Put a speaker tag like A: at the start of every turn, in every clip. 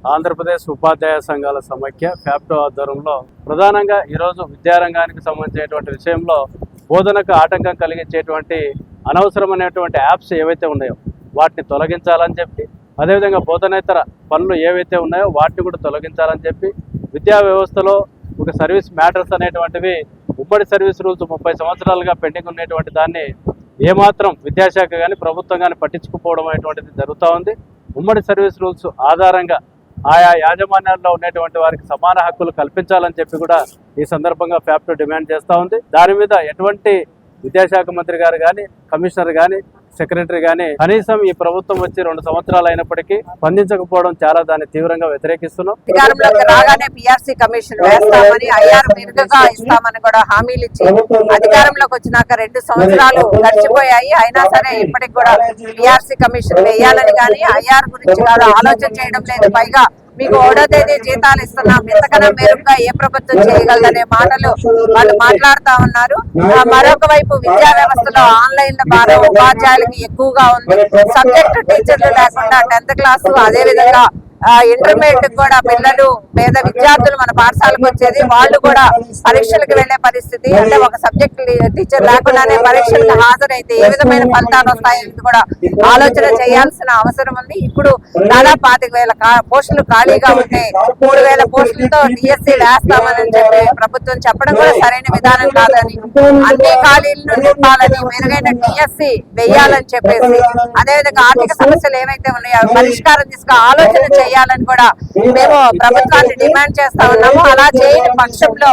A: ఆంధ్రప్రదేశ్ ఉపాధ్యాయ సంఘాల సమైక్య ఫ్యాప్టో ఆధ్వర్యంలో ప్రధానంగా ఈరోజు విద్యారంగానికి సంబంధించినటువంటి విషయంలో బోధనకు ఆటంకం కలిగించేటువంటి అనవసరమైనటువంటి యాప్స్ ఏవైతే ఉన్నాయో వాటిని తొలగించాలని చెప్పి, అదేవిధంగా బోధనేతర పనులు ఏవైతే ఉన్నాయో వాటిని కూడా తొలగించాలని చెప్పి, విద్యా వ్యవస్థలో ఒక సర్వీస్ మ్యాటర్స్ అనేటువంటివి ఉమ్మడి సర్వీస్ రూల్స్ 30 సంవత్సరాలుగా పెండింగ్ ఉన్నటువంటి దాన్ని ఏమాత్రం విద్యాశాఖ కానీ ప్రభుత్వం కానీ పట్టించుకోవడం అనేటువంటిది జరుగుతూ ఉంది. ఉమ్మడి సర్వీస్ రూల్స్ ఆధారంగా ఆయా యాజమాన్యాల్లో ఉన్నటువంటి వారికి సమాన హక్కులు కల్పించాలని చెప్పి కూడా ఈ సందర్భంగా ఫ్యాప్టో డిమాండ్ చేస్తూ ఉంది. దాని మీద ఎటువంటి విద్యాశాఖ మంత్రి గారు కానీ, కమిషనర్ కానీ, సెక్రటరీ కానీ కనీసం ఈ ప్రభుత్వం వచ్చి 2 సంవత్సరాలు అయినప్పటికీ స్పందించకపోవడం చాలా దాన్ని తీవ్రంగా వ్యతిరేకిస్తున్నాం.
B: అధికారంలోకి రాగానే పిఆర్సీ కమిషన్ వేస్తామని, ఐఆర్ మెరుగ్గా ఇస్తామని కూడా హామీలు ఇచ్చి అధికారంలోకి వచ్చినాక 2 సంవత్సరాలు గడిచిపోయాయి. అయినా సరే ఇప్పటికి కూడా పిఆర్సీ కమిషన్ వేయాలని కానీ ఐఆర్ గురించి కాదు ఆలోచన చేయడం లేదు. పైగా మీకు 1వ తేదీ జీతాలు ఇస్తున్నాం, ఎంతకన్నా మెరుగ్గా ఏ ప్రభుత్వం చేయగలదనే మాటలు వాళ్ళు మాట్లాడుతా ఉన్నారు. మరొక వైపు విద్యా వ్యవస్థలో ఆన్లైన్ భారం ఉపాధ్యాయులకి ఎక్కువగా ఉంది. సబ్జెక్టు టీచర్లు లేకుండా 10th క్లాసు, అదే విధంగా ఇంటర్మీడియట్ కూడా పిల్లలు పేద విద్యార్థులు మన పాఠశాలకు వచ్చేది, వాళ్ళు కూడా పరీక్షలకు వెళ్లే పరిస్థితి. అంటే ఒక సబ్జెక్ట్ టీచర్ లేకుండానే పరీక్షలకు హాజరైతే ఏ విధమైన ఫలితాలు వస్తాయని కూడా ఆలోచన చేయాల్సిన అవసరం ఉంది. ఇప్పుడు దాదాపు 25,000 పోస్టులు ఖాళీగా ఉంటే 3,000 పోస్టులతో డిఎస్సీ వేస్తామని చెప్పి ప్రభుత్వం చెప్పడం కూడా సరైన విధానం కాదని, అన్ని ఖాళీలను నింపాలని, మెరుగైన డిఎస్సీ వేయాలని చెప్పేసి, అదేవిధంగా ఆర్థిక సమస్యలు ఏవైతే ఉన్నాయో పరిష్కారం తీసుకు ఆలోచన చేయాలని కూడా మేము ప్రభుత్వాన్ని డిమాండ్ చేస్తా ఉన్నాము. అలా చేయని పక్షంలో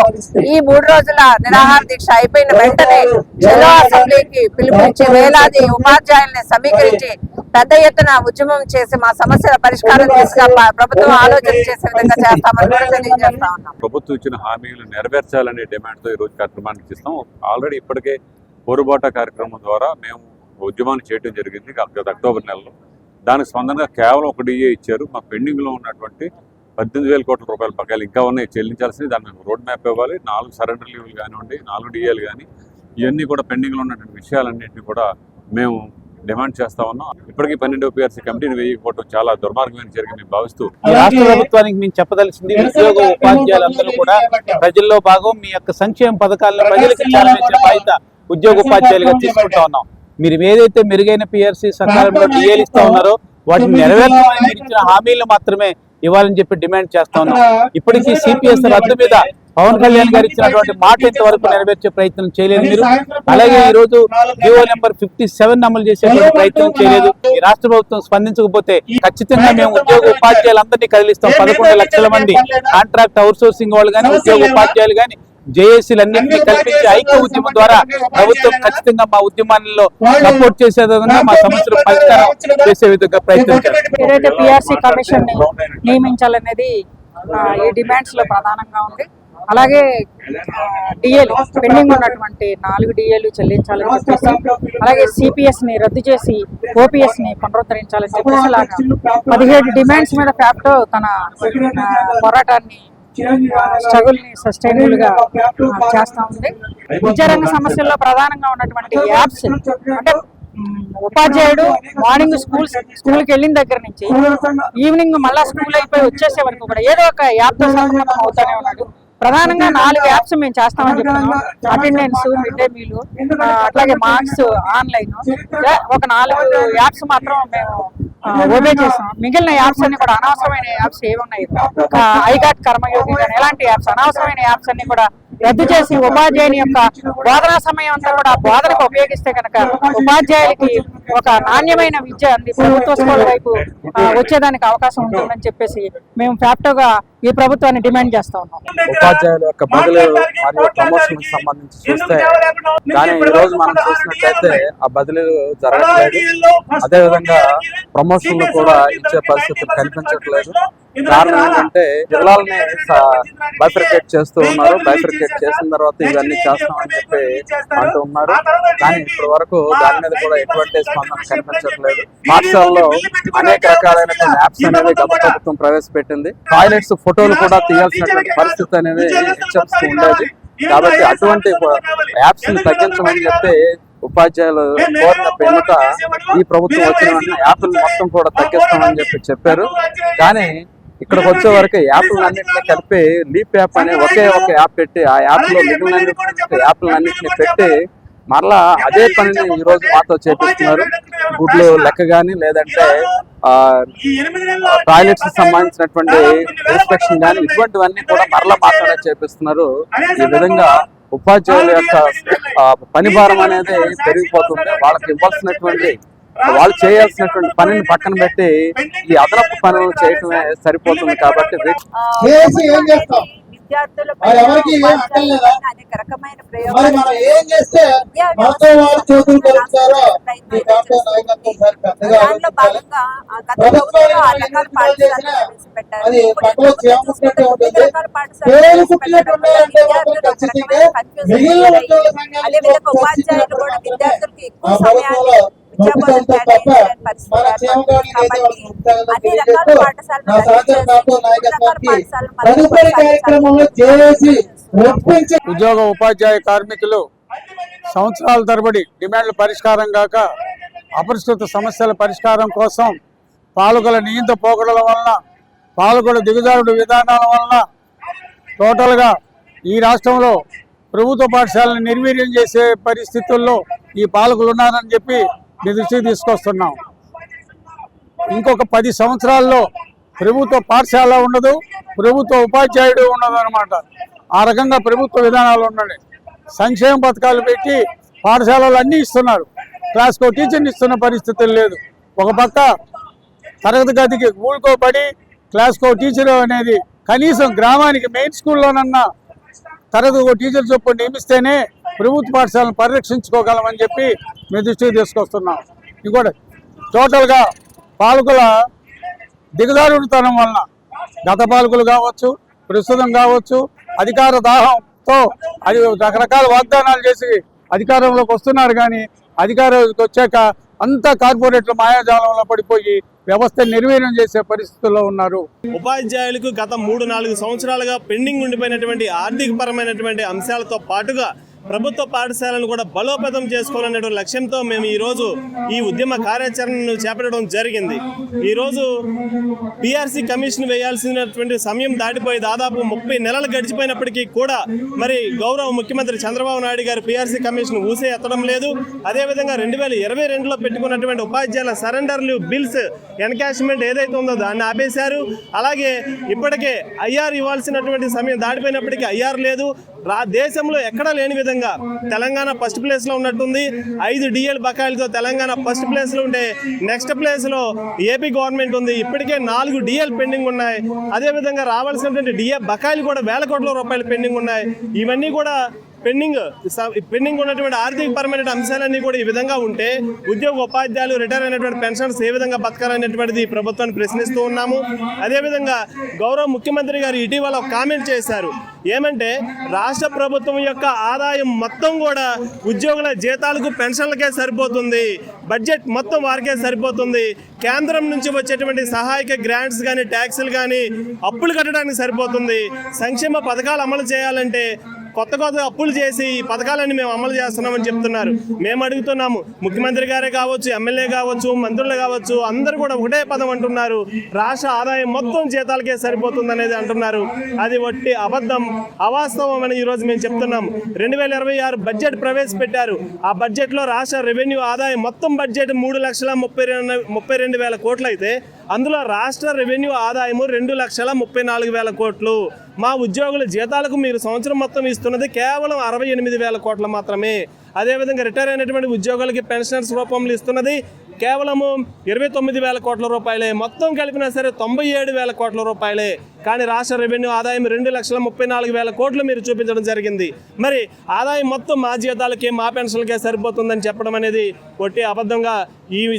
B: ఈ 3 రోజుల నిరాహార దీక్ష అయిపోయిన వెంటనే జిల్లా అసెంబ్లీకి పిలుపునిచ్చి వేలాది ఉపాధ్యాయుల్ని సమీకరించి పెద్ద ఎత్తున ఉద్యమం చేసి మా సమస్యల పరిష్కారం దిశగా ప్రభుత్వం ఆలోచన చేసే విధంగా చేస్తామని కూడా తెలియజేస్తా ఉన్నాం.
C: ప్రభుత్వం ఇచ్చిన హామీలు నెరవేర్చాలనే డిమాండ్ తో ఈ రోజు కార్యక్రమానికి ఇస్తాం. ఆల్రెడీ ఇప్పటికే పోరుబాట కార్యక్రమం ద్వారా మేము ఉద్యమాన్ని చేయడం జరిగింది గత అక్టోబర్ నెలలో. దానికి స్పందనగా కేవలం 1 డిఏ ఇచ్చారు. మా పెండింగ్లో ఉన్నటువంటి 18,000 కోట్ల రూపాయల బకాయిలు ఇంకా ఉన్నాయి చెల్లించాల్సింది. దాన్ని మేము రోడ్ మ్యాప్ ఇవ్వాలి. 4 సరెండర్ లీవ్లు కానివ్వండి, 4 డిఏలు కానీ, ఇవన్నీ కూడా పెండింగ్లో ఉన్నటువంటి విషయాలన్నింటినీ కూడా మేము డిమాండ్ చేస్తా ఉన్నాం. ఇప్పటికీ 12వ పిఆర్సీ కమిటీని వేయకపోవడం చాలా దుర్మార్గమైన చర్యగా భావిస్తూ
D: రాష్ట్ర ప్రభుత్వానికి మేము చెప్పదలిసింది, ఉద్యోగ ఉపాధ్యాయులందరూ కూడా ప్రజల్లో భాగం, మీ యొక్క సంక్షేమ పథకాలను ప్రజలకు చేరవేసే బాధ్యత ఉద్యోగ ఉపాధ్యాయులుగా తీసుకుంటా ఉన్నాం. మీరు ఏదైతే మెరుగైన పిఆర్సీ సకాలంలో డిఏలు ఇస్తా ఉన్నారో వాటిని నెరవేర్చమని మీరు ఇచ్చిన హామీలు మాత్రమే ఇవ్వాలని చెప్పి డిమాండ్ చేస్తా ఉన్నాం. ఇప్పటికీ సిపిఎస్ రద్దు మీద పవన్ కళ్యాణ్ గారు ఇచ్చినటువంటి మాట ఇంతవరకు నెరవేర్చే ప్రయత్నం చేయలేదు మీరు. అలాగే ఈ రోజు జీవో నెంబర్ 57 అమలు చేసేటువంటి ప్రయత్నం చేయలేదు. ఈ రాష్ట్ర ప్రభుత్వం స్పందించకపోతే ఖచ్చితంగా మేము ఉద్యోగ ఉపాధ్యాయులందరినీ కదిలిస్తాం. 11 లక్షల మంది కాంట్రాక్ట్ అవుట్ సోర్సింగ్ వాళ్ళు కానీ, ఉద్యోగ ఉపాధ్యాయులు కానీ జేఏసీలన్నింటినీ కల్పించి ఐక్య ఉద్యమం ద్వారా ప్రభుత్వం ఖచ్చితంగా మా ఉద్యమాల్లో సపోర్ట్ చేసే విధంగా, మా సమస్యలు పరిష్కారం చేసే విధంగా ప్రయత్నించారు.
E: ఏదైతే పిఆర్సీ కమిషన్ ని నియమించాలనేది ఈ డిమాండ్స్ లో ప్రధానంగా ఉంది. అలాగే డిఏలు పెండింగ్ ఉన్నటువంటి 4 డిఏలు చెల్లించాలని చెప్పేసి, అలాగే సిపిఎస్ ని రద్దు చేసి ఓపీఎస్ ని పునరుద్ధరించాలని చెప్పేసి, ఇలాగా 17 డిమాండ్స్ మీద ఫ్యాప్టో తన పోరాటాన్ని స్ట్రగుల్ ని సస్టైనబుల్ గా చేస్తా ఉంది. విద్యారంగ సమస్యల్లో ప్రధానంగా ఉన్నటువంటి యాప్స్ అంటే ఉపాధ్యాయుడు మార్నింగ్ స్కూల్కి వెళ్ళిన దగ్గర నుంచి ఈవినింగ్ మళ్ళా స్కూల్ అయిపోయి వచ్చేసే వరకు కూడా ఏదో ఒక యాప్ తో సంబంధం అవుతానే ఉన్నాడు. ప్రధానంగా 4 యాప్స్ మేము చేస్తామని చెప్తున్నాం. అటెండెన్స్, మిడ్ డే మీల్, అట్లాగే మార్క్స్ ఆన్లైన్, ఒక 4 యాప్స్ మాత్రం మేము ఓబే చేస్తాం. మిగిలిన యాప్స్ అన్ని కూడా అనవసరమైన యాప్స్ ఏమున్నాయి, ఐగాట్ కర్మయోగి కానీ ఎలాంటి యాప్స్, అనవసరమైన యాప్స్ అన్ని కూడా రద్దు చేసి ఉపాధ్యాయుని యొక్క బోధనా సమయం అంతా కూడా బోధనకు ఉపయోగిస్తే కనుక ఉపాధ్యాయులకి ఒక నాణ్యమైన విద్య అంది ప్రభుత్వ స్కూల్ వైపు వచ్చేదానికి అవకాశం ఉంటుందని చెప్పేసి మేము ఫ్యాప్టోగా ఈ ప్రభుత్వాన్ని డిమాండ్ చేస్తా ఉన్నాం.
A: ఉపాధ్యాయుల యొక్క బదిలీ మరియు ప్రమోషన్ సంబంధించి చూస్తే కానీ ఈ రోజు మనం చూసినట్లయితే ఆ బదిలీలు జరగట్లేదు. అదేవిధంగా ప్రమోషన్లు కూడా ఇచ్చే పరిస్థితులు కనిపించట్లేదు. కారణం ఏంటంటే జిల్లాలని బైఫర్కేట్ చేస్తూ ఉన్నారు. బైఫర్కేట్ చేసిన తర్వాత ఇవన్నీ చేస్తామని చెప్పి అంటూ ఉన్నారు. కానీ ఇప్పటి వరకు దాని మీద కూడా ఎటువంటి స్పందన కనిపించట్లేదు. పాఠశాలలో అనేక రకాలైనటువంటి యాప్స్ అనేది గత ప్రభుత్వం ప్రవేశపెట్టింది. టాయిలెట్స్ ఫోటోలు కూడా తీయాల్సినటువంటి పరిస్థితి అనేది హెచ్ఎంస్ ఉండేది. కాబట్టి అటువంటి యాప్స్ ని తగ్గించమని చెప్పి ఉపాధ్యాయులు కోరిన పెన్నుట ఈ ప్రభుత్వం వచ్చిన యాప్లు మొత్తం కూడా తగ్గిస్తామని చెప్పి చెప్పారు. కానీ ఇక్కడికి వచ్చే వరకు యాప్లన్నింటినీ కలిపి లీప్ యాప్ అనే ఒకే ఒక యాప్ పెట్టి ఆ యాప్లో మిగిలిన యాప్లన్నింటినీ పెట్టి మరలా అదే పనిని ఈరోజు మాతో చేపిస్తున్నారు. గుడ్లు లెక్క కానీ లేదంటే టాయిలెట్స్ సంబంధించినటువంటి ఇన్స్పెక్షన్ కానీ ఇటువంటివన్నీ కూడా మరలా మాతోనే చేపిస్తున్నారు. ఈ విధంగా ఉపాధ్యాయుల యొక్క పని భారం అనేది పెరిగిపోతుంది. వాళ్ళకి ఇవ్వాల్సినటువంటి వాళ్ళు చేయాల్సినటువంటి పనిని పక్కన పెట్టి ఈ అదనపు పనులు చేయటమే సరిపోతుంది. కాబట్టి
B: విద్యార్థులపై అనేక రకమైన దానిలో భాగంగా గత ప్రభుత్వంలో ఆ రకాల పాఠశాలలు ప్రవేశపెట్టారు. రకాల పాఠశాలలు అదేవిధంగా ఉపాధ్యాయులు కూడా విద్యార్థులకు ఎక్కువ సమయాన్ని విద్యాబోధన కేటాయించలేని పరిస్థితి కాబట్టి అన్ని రకాల
D: ఉద్యోగ ఉపాధ్యాయ కార్మికులు సంవత్సరాల తరబడి డిమాండ్ల పరిష్కారం కాక అపరిష్కృత సమస్యల పరిష్కారం కోసం పాలకుల నియంత పోకడల వలన పాలకుల దిగజారుడు విధానాల వలన టోటల్గా ఈ రాష్ట్రంలో ప్రభుత్వ పాఠశాలను నిర్వీర్యం చేసే పరిస్థితుల్లో ఈ పాలకులు ఉన్నారని చెప్పి మీ దృష్టికి తీసుకొస్తున్నాం. ఇంకొక 10 సంవత్సరాల్లో ప్రభుత్వ పాఠశాల ఉండదు, ప్రభుత్వ ఉపాధ్యాయుడు ఉండదు అనమాట. ఆ రకంగా ప్రభుత్వ విధానాలు ఉన్నాయి. సంక్షేమ పథకాలు పెట్టి పాఠశాలలు అన్నీ ఇస్తున్నారు, క్లాస్కో టీచర్ని ఇస్తున్న పరిస్థితులు లేదు. ఒక పక్క తరగతి గదికి ఊడుకోబడి క్లాస్కో టీచర్ అనేది కనీసం గ్రామానికి మెయిన్ స్కూల్లోనన్నా తరగతి టీచర్ చొప్పున నియమిస్తేనే ప్రభుత్వ పాఠశాలను పరిరక్షించుకోగలమని చెప్పి మీ దృష్టికి తీసుకొస్తున్నాం. ఇంకోటి టోటల్గా పాలకుల దిగజారుడుతనం వలన గత పాలకులు కావచ్చు, ప్రస్తుతం కావచ్చు, అధికార దాహంతో అది రకరకాల వాగ్దానాలు చేసి అధికారంలోకి వస్తున్నారు. కానీ అధికారంలోకి వచ్చాక అంతా కార్పొరేట్ల మాయాజాలంలో పడిపోయి వ్యవస్థ నిర్వీర్యం చేసే పరిస్థితుల్లో ఉన్నారు.
F: ఉపాధ్యాయులకు గత 3-4 సంవత్సరాలుగా పెండింగ్ ఉండిపోయినటువంటి ఆర్థిక పరమైనటువంటి అంశాలతో పాటుగా ప్రభుత్వ పాఠశాలను కూడా బలోపేతం చేసుకోవాలనేటువంటి లక్ష్యంతో మేము ఈరోజు ఈ ఉద్యమ కార్యాచరణను చేపట్టడం జరిగింది. ఈరోజు పిఆర్సీ కమిషన్ వేయాల్సినటువంటి సమయం దాటిపోయి దాదాపు 30 నెలలు గడిచిపోయినప్పటికీ కూడా మరి గౌరవ ముఖ్యమంత్రి చంద్రబాబు నాయుడు గారు పిఆర్సీ కమిషన్ ఊసే ఎత్తడం లేదు. అదేవిధంగా 2022లో పెట్టుకున్నటువంటి ఉపాధ్యాయుల సరెండర్ లీవ్ బిల్స్ ఎన్కాష్మెంట్ ఏదైతే ఉందో దాన్ని ఆపేశారు. అలాగే ఇప్పటికే ఐఆర్ ఇవ్వాల్సినటువంటి సమయం దాటిపోయినప్పటికీ ఐఆర్ లేదు. దేశంలో ఎక్కడా లేని విధంగా తెలంగాణ ఫస్ట్ ప్లేస్లో ఉన్నట్టుంది. 5 డిఎల్ బకాయిలతో తెలంగాణ ఫస్ట్ ప్లేస్లో ఉంటే నెక్స్ట్ ప్లేస్లో ఏపీ గవర్నమెంట్ ఉంది. ఇప్పటికే 4 డిఎల్ పెండింగ్ ఉన్నాయి. అదేవిధంగా రావాల్సినటువంటి డిఏ బకాయిలు కూడా వేల కోట్ల రూపాయలు పెండింగ్ ఉన్నాయి. ఇవన్నీ కూడా పెండింగ్ ఉన్నటువంటి ఆర్థిక పరమైన అంశాలన్నీ కూడా ఈ విధంగా ఉంటే ఉద్యోగ ఉపాధ్యాయులు రిటైర్ అయినటువంటి పెన్షన్స్ ఏ విధంగా బతకాలనేటువంటిది ప్రభుత్వాన్ని ప్రశ్నిస్తూ ఉన్నాము. అదేవిధంగా గౌరవ ముఖ్యమంత్రి గారు ఇటీవల ఒక కామెంట్ చేశారు. ఏమంటే రాష్ట్ర ప్రభుత్వం యొక్క ఆదాయం మొత్తం కూడా ఉద్యోగుల జీతాలకు పెన్షన్లకే సరిపోతుంది, బడ్జెట్ మొత్తం వారికే సరిపోతుంది, కేంద్రం నుంచి వచ్చేటువంటి సహాయక గ్రాంట్స్ కానీ ట్యాక్సులు కానీ అప్పులు కట్టడానికి సరిపోతుంది, సంక్షేమ పథకాలు అమలు చేయాలంటే కొత్త అప్పులు చేసి ఈ పథకాలన్నీ మేము అమలు చేస్తున్నామని చెప్తున్నారు. మేము అడుగుతున్నాము, ముఖ్యమంత్రి గారే కావచ్చు, ఎమ్మెల్యే కావచ్చు, మంత్రులు కావచ్చు, అందరూ కూడా ఒకటే పదం అంటున్నారు, రాష్ట్ర ఆదాయం మొత్తం జీతాలకే సరిపోతుంది అనేది అంటున్నారు. అది వట్టి అబద్ధం, అవాస్తవం అని ఈరోజు మేము చెప్తున్నాము. 2026 బడ్జెట్ ప్రవేశపెట్టారు. ఆ బడ్జెట్లో రాష్ట్ర రెవెన్యూ ఆదాయం మొత్తం బడ్జెట్ 3,32,000 కోట్లు అయితే అందులో రాష్ట్ర రెవెన్యూ ఆదాయము 2,34,000 కోట్లు. మా ఉద్యోగుల జీతాలకు మీరు సంవత్సరం మొత్తం ఇస్తున్నది కేవలం 68,000 కోట్లు మాత్రమే. అదేవిధంగా రిటైర్ అయినటువంటి ఉద్యోగులకి పెన్షనర్స్ రూపంలో ఇస్తున్నది కేవలము 29,000 కోట్ల రూపాయలే. మొత్తం కలిపినా సరే 97,000 కోట్ల రూపాయలే. కానీ రాష్ట్ర రెవెన్యూ ఆదాయం 2,34,000 కోట్లు మీరు చూపించడం జరిగింది. మరి ఆదాయం మొత్తం మా జీతాలకే మా పెన్షన్లకే సరిపోతుందని చెప్పడం అనేది ఒట్టి అబద్ధంగా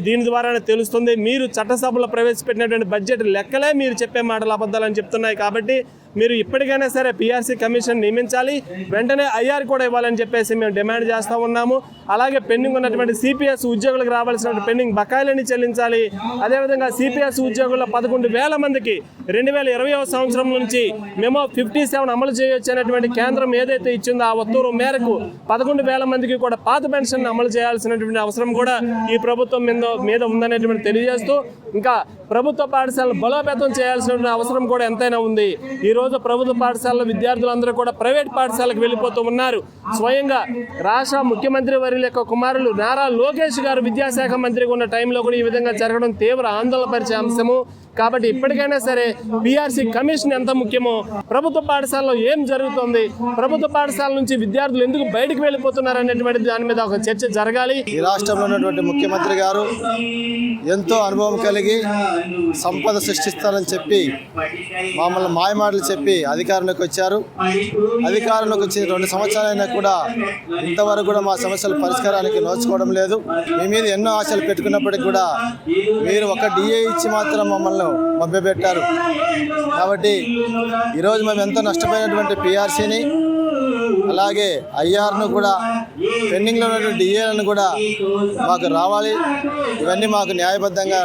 F: దీని ద్వారానే తెలుస్తుంది. మీరు చట్టసభలో ప్రవేశపెట్టినటువంటి బడ్జెట్ లెక్కలే మీరు చెప్పే మాటలు అబద్ధాలని చెప్తున్నాయి. కాబట్టి మీరు ఇప్పటికైనా సరే పిఆర్సీ కమిషన్ నియమించాలి, వెంటనే ఐఆర్ కూడా ఇవ్వాలని చెప్పేసి మేము డిమాండ్ చేస్తూ ఉన్నాము. అలాగే పెండింగ్ ఉన్నటువంటి సిపిఎస్ ఉద్యోగులకు రావాల్సిన పెండింగ్ బకాయిలని చెల్లించాలి. అదేవిధంగా సిపిఎస్ ఉద్యోగుల 11,000 మందికి 2020వ సంవత్సరం నుంచి మేము 57 అమలు చేయొచ్చు అనేటువంటి కేంద్రం ఏదైతే ఇచ్చిందో ఆ ఉత్తర్వు మేరకు 11,000 మందికి కూడా పాత పెన్షన్ అమలు చేయాల్సినటువంటి అవసరం కూడా ఈ ప్రభుత్వం మీద ఉందనేటువంటి తెలియజేస్తూ ఇంకా ప్రభుత్వ పాఠశాలను బలోపేతం చేయాల్సిన అవసరం కూడా ఎంతైనా ఉంది. ఈ రోజు ప్రభుత్వ పాఠశాలలో విద్యార్థులందరూ కూడా ప్రైవేట్ పాఠశాలకు వెళ్ళిపోతూ ఉన్నారు. స్వయంగా రాష్ట్ర ముఖ్యమంత్రి వర్యుల యొక్క కుమారులు నారా లోకేష్ గారు విద్యాశాఖ మంత్రిగా ఉన్న టైంలో కూడా ఈ విధంగా జరగడం తీవ్ర ఆందోళన పరిచే అంశము. కాబట్టి ఇప్పటికైనా సరే పిఆర్సీ కమిషన్ ఎంత ముఖ్యమో, ప్రభుత్వ పాఠశాలలో ఏం జరుగుతుంది, ప్రభుత్వ పాఠశాల నుంచి విద్యార్థులు ఎందుకు బయటకు వెళ్ళిపోతున్నారు అనేటువంటి దాని మీద ఒక చర్చ జరగాలి.
G: ఈ రాష్ట్రంలో ఉన్నటువంటి ముఖ్యమంత్రి గారు ఎంతో అనుభవం కలిగి సంపద సృష్టిస్తారని చెప్పి మమ్మల్ని మాయమాటలు చెప్పి అధికారంలోకి వచ్చారు. అధికారంలోకి వచ్చి 2 సంవత్సరాలైనా కూడా ఇంతవరకు కూడా మా సమస్యల పరిష్కారానికి నోచుకోవడం లేదు. మీ మీద ఎన్నో ఆశలు పెట్టుకున్నప్పటికీ కూడా మీరు ఒక డిఏ ఇచ్చి మాత్రం మమ్మల్ని మభ్యపెట్టారు. కాబట్టి ఈరోజు మేము ఎంతో నష్టపోయినటువంటి పిఆర్సీని అలాగే ఐఆర్ను కూడా పెండింగ్లో ఉన్నటువంటి డిఏలను కూడా మాకు రావాలి. ఇవన్నీ మాకు న్యాయబద్ధంగా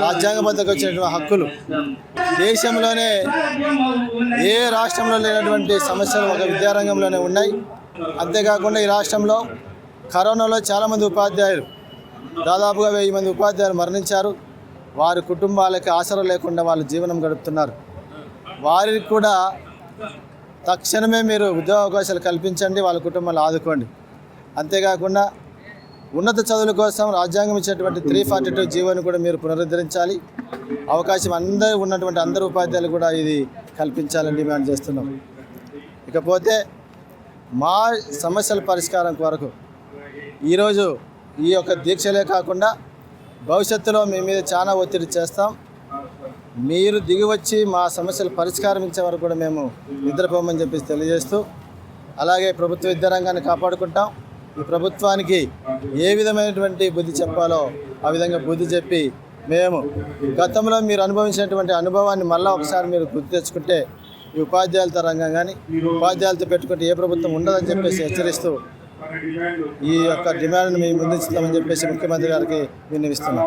G: రాజ్యాంగబద్ధంగా వచ్చినటువంటి హక్కులు. దేశంలోనే ఏ రాష్ట్రంలో లేనటువంటి సమస్యలు ఒక విద్యారంగంలోనే ఉన్నాయి. అంతేకాకుండా ఈ రాష్ట్రంలో కరోనాలో చాలామంది ఉపాధ్యాయులు దాదాపుగా 1000 మంది ఉపాధ్యాయులు మరణించారు. వారి కుటుంబాలకి ఆసరా లేకుండా వాళ్ళు జీవనం గడుపుతున్నారు. వారికి కూడా తక్షణమే మీరు ఉద్యోగ అవకాశాలు కల్పించండి, వాళ్ళ కుటుంబాలు ఆదుకోండి. అంతేకాకుండా ఉన్నత చదువుల కోసం రాజ్యాంగం ఇచ్చినటువంటి 342 జీవోని కూడా మీరు పునరుద్ధరించాలి. అవకాశం ఉన్నటువంటి అందరు ఉపాధ్యాయులు కూడా ఇది కల్పించాలని డిమాండ్ చేస్తున్నాం. ఇకపోతే మా సమస్యల పరిష్కారం కొరకు ఈరోజు ఈ యొక్క దీక్షలే కాకుండా భవిష్యత్తులో మీ మీద చాలా ఒత్తిడి చేస్తాం. మీరు దిగివచ్చి మా సమస్యలు పరిష్కారం వరకు కూడా మేము నిద్రపోమని చెప్పేసి తెలియజేస్తూ, అలాగే ప్రభుత్వ విద్యారంగాన్ని కాపాడుకుంటాం. ఈ ప్రభుత్వానికి ఏ విధమైనటువంటి బుద్ధి చెప్పాలో ఆ విధంగా బుద్ధి చెప్పి మేము గతంలో మీరు అనుభవించినటువంటి అనుభవాన్ని మళ్ళీ ఒకసారి మీరు గుర్తు తెచ్చుకుంటే ఈ ఉపాధ్యాయులతో రంగం కానీ ఉపాధ్యాయులతో పెట్టుకుంటే ఏ ప్రభుత్వం ఉండదని చెప్పేసి హెచ్చరిస్తూ ఈ యొక్క డిమాండ్ని మేము ముందుంచుతామని చెప్పేసి ముఖ్యమంత్రి గారికి విన్నవిస్తున్నాం.